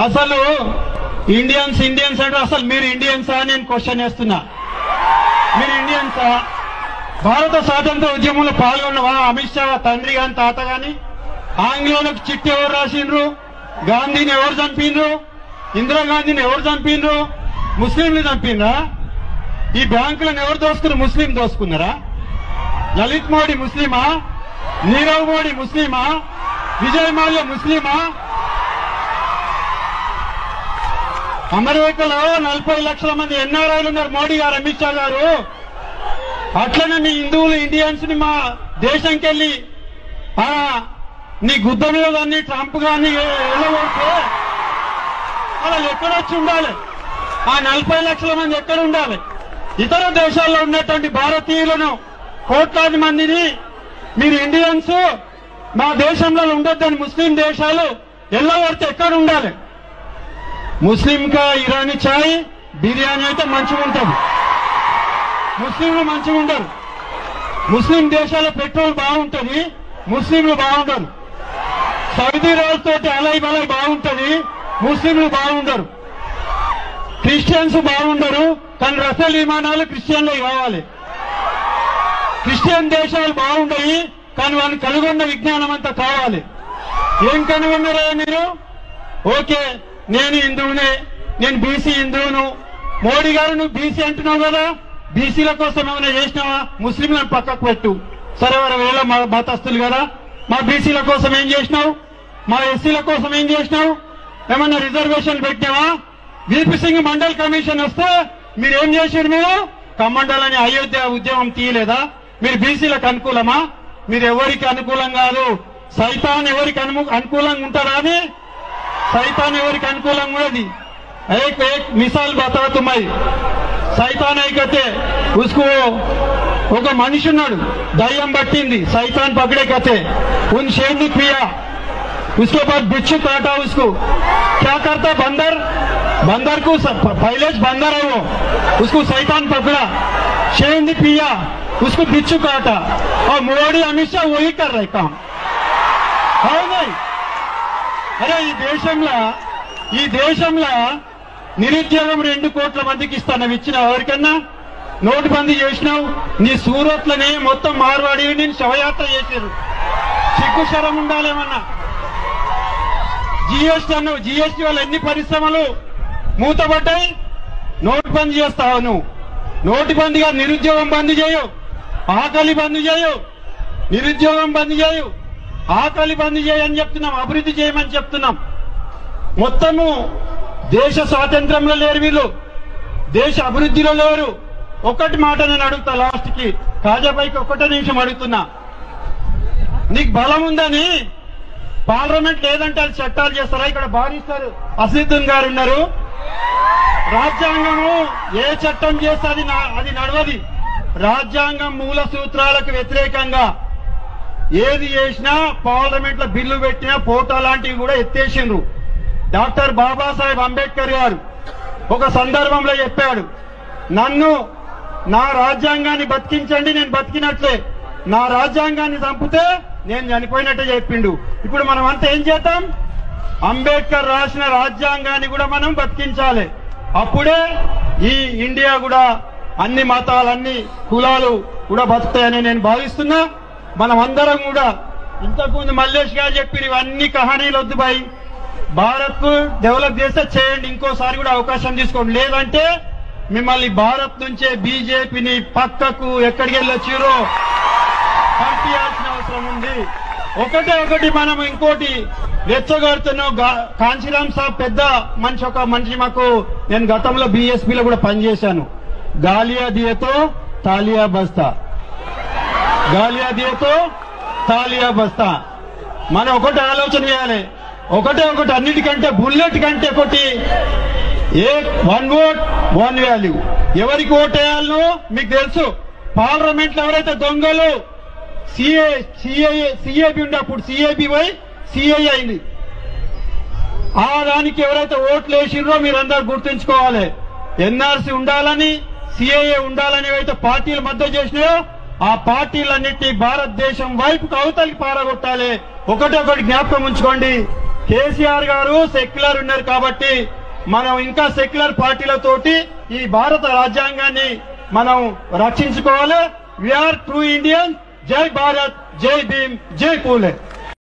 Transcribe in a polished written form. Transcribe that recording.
అసలు ఇండియన్స్ అంటే అసలు మీరు ఇండియన్సా అని నేను క్వశ్చన్ చేస్తున్నా. మీరు ఇండియన్సా? భారత స్వాతంత్ర ఉద్యమంలో పాల్గొన్నవా? అమిత్ షా తండ్రి గాని తాత గాని? ఆంగ్లేయులకు చిట్టి ఎవరు రాసిండ్రు? గాంధీని ఎవరు చంపిండ్రు? ఇందిరాగాంధీని ఎవరు చంపిండ్రు? ముస్లింలు చంపిండ్రా? ఈ బ్యాంకులను ఎవరు దోసుకున్నారు? ముస్లిం దోసుకున్నారా? లలిత్ మోడీ ముస్లిమా? నీరవ్ మోడీ ముస్లిమా? విజయ్ మాల్యా ముస్లిమా? అమెరికాలో 40 లక్షల మంది ఎన్ఆర్ఐలు ఉన్నారు. మోడీ గారు, అమిత్ షా గారు. అట్లనే మీ హిందువులు ఇండియన్స్ ని మా దేశంకి వెళ్ళి నీ గుద్ద మీద కానీ ట్రంప్ గాని వెళ్ళబోతే వాళ్ళు ఎక్కడొచ్చి ఉండాలి? ఆ 40 లక్షల మంది ఎక్కడ ఉండాలి? ఇతర దేశాల్లో ఉన్నటువంటి భారతీయులను కోట్లాది మందిని మీరు ఇండియన్స్ మా దేశంలో ఉండొద్దని ముస్లిం దేశాలు వెళ్ళబడితే ఎక్కడ ఉండాలి? ముస్లిం కా ఇరానీ చాయ్ బిర్యానీ అయితే మంచిగా ఉంటుంది, ముస్లింలు మంచిగా ఉండరు. ముస్లిం దేశాల పెట్రోల్ బాగుంటుంది, ముస్లింలు బాగుండరు. సౌదీ రాజుతోటి అలై బలై బాగుంటుంది, ముస్లింలు బాగుండరు. క్రిస్టియన్స్ బాగుండరు, కానీ రఫేల్ విమానాలు క్రిస్టియన్లు కావాలి. క్రిస్టియన్ దేశాలు బాగుంటాయి, కానీ వాళ్ళు కనుగొన్న విజ్ఞానం అంతా కావాలి. ఏం కనుగొన్నారా మీరు? ఓకే, నేను హిందువునే, నేను బీసీ హిందువును. మోడీ గారు నువ్వు బీసీ అంటున్నావు కదా, బీసీల కోసం ఏమైనా చేసినావా? ముస్లింలను పక్కకు పెట్టు. సరే, వేళ మతస్థులు కదా, మా బీసీల కోసం ఏం చేసినావు? మా ఎస్సీల కోసం ఏం చేసినావు? ఏమన్నా రిజర్వేషన్ పెట్టినావా? వీపీ సింగ్ మండల్ కమిషన్ వస్తే మీరేం చేశారు? మీరు కమండలని అయోధ్య ఉద్యమం తీయలేదా? మీరు బీసీలకు అనుకూలమా? మీరు ఎవరికి అనుకూలం కాదు. సైతాన్ ఎవరికి అనుకూలంగా ఉంటారా? అని సైతాన్ ఎవరికి అనుకూలంగా ఉన్నది? एक मिसाल बता तुम्हारी సైతాన్ అయితే उसको ఒక మనిషి ఉన్నాడు, దయ్యం పట్టింది, సైతాన్ పकड़े कहते उन शेर ने पिया, उसके बाद बिच्छू काटा उसको. क्या करता? बंदर को पहले बंदर है वो, उसको सैतान पकड़ा, शेर ने पिया, उसको बिच्छू काटा. और मोदी अमित शाह वही कर रहे काम है नहीं? अरे ఈ దేశంలో నిరుద్యోగం 2 కోట్ల మందికి ఇస్తాను ఇచ్చిన ఎవరికన్నా? నోటుబందీ చేసినావు. నీ సూరత్లనే మొత్తం మార్వాడి నేను శవయాత్ర చేశారు. సిగ్గు శరం ఉండాలేమన్నా? జీఎస్టీ అన్నావు, జీఎస్టీ వల్ల ఎన్ని పరిశ్రమలు మూతపడ్డాయి? నోటుబందీ చేస్తావు నువ్వు. నోటుబందీగా నిరుద్యోగం బంద్ చేయు, ఆకలి బంద్ చేయు. నిరుద్యోగం బంద్ చేయు, ఆకలి బంద్ చేయని చెప్తున్నాం, అభివృద్ధి చేయమని చెప్తున్నాం. మొత్తము దేశ స్వాతంత్రంలో లేరు వీళ్ళు, దేశ అభివృద్ధిలో లేరు. ఒక్కటి మాట నేను అడుగుతా లాస్ట్ కి, కాజాపైకి ఒక్కటే నిమిషం అడుగుతున్నా. నీకు బలం ఉందని పార్లమెంట్ లేదంటే అది చట్టాలు చేస్తారా? ఇక్కడ బారిస్టర్ అసదుద్దీన్ గారు ఉన్నారు. రాజ్యాంగము ఏ చట్టం చేస్తే అది నడవది. రాజ్యాంగం మూల సూత్రాలకు వ్యతిరేకంగా ఏది చేసినా పార్లమెంట్ లో బిల్లు పెట్టినా ఫోటో లాంటివి కూడా ఎత్తేసిండ్రు. డాక్టర్ బాబాసాహెబ్ అంబేద్కర్ గారు ఒక సందర్భంలో చెప్పాడు, నన్ను నా రాజ్యాంగాన్ని బతికించండి, నేను బతికినట్లే. నా రాజ్యాంగాన్ని చంపితే నేను చనిపోయినట్టే చెప్పిండు. ఇప్పుడు మనం అంతా ఏం చేద్దాం? అంబేద్కర్ రాసిన రాజ్యాంగాన్ని కూడా మనం బతికించాలి. అప్పుడే ఈ ఇండియా కూడా అన్ని మతాలు, అన్ని కులాలు కూడా బతుకుతాయని నేను భావిస్తున్నా. మనం అందరం కూడా ఇంతకుముందు మల్లేష్ గారు చెప్పిన ఇవన్నీ కహానీలు వద్దు బాయ్. భారత్ కు డెవలప్ చేస్తే చేయండి, ఇంకోసారి కూడా అవకాశం తీసుకోండి. లేదంటే మిమ్మల్ని భారత్ నుంచే బీజేపీని పక్కకు ఎక్కడికి వెళ్ళొచ్చిరో పంపించాల్సిన అవసరం ఉంది. ఒకటి మనం ఇంకోటి రెచ్చగొడుతున్నాం. కాంచీరామ్ సాబ్ పెద్ద మనిషి, ఒక మనిషి మాకు, నేను గతంలో బీఎస్పీలో కూడా పనిచేశాను. గాలియా దియేతో తాలియా బస్తా, గాలియా దియేతో తాలియా బస్తా. మనం ఒకటి ఆలోచన చేయాలి. ఒకటి అన్నిటికంటే బుల్లెట్ కంటే ఒకటి వన్ ఓట్ వన్ వాల్యూ. ఎవరికి ఓట్ వేయాలనో మీకు తెలుసు. పార్లమెంట్ లో ఎవరైతే దొంగలు సిఏబి ఉండే అప్పుడు సిఏబి పోయి సిఐ అయింది. ఆ దానికి ఎవరైతే ఓట్లు వేసిర్రో మీరందరూ గుర్తుంచుకోవాలి. ఎన్ఆర్సీ ఉండాలని, సిఐఏ ఉండాలని ఏవైతే పార్టీలు మద్దతు చేసినాయో ఆ పార్టీలన్నింటినీ భారతదేశం వైపుకు అవతలికి పారగొట్టాలి. ఒకటి జ్ఞాపకం ఉంచుకోండి. కేసీఆర్ గారు సెక్యులర్ ఉన్నారు కాబట్టి మనం ఇంకా సెక్యులర్ పార్టీలతోటి ఈ భారత రాజ్యాంగాన్ని మనం రక్షించుకోవాలి. We are true Indians. జై భారత్, జై భీమ్, జై పూలే.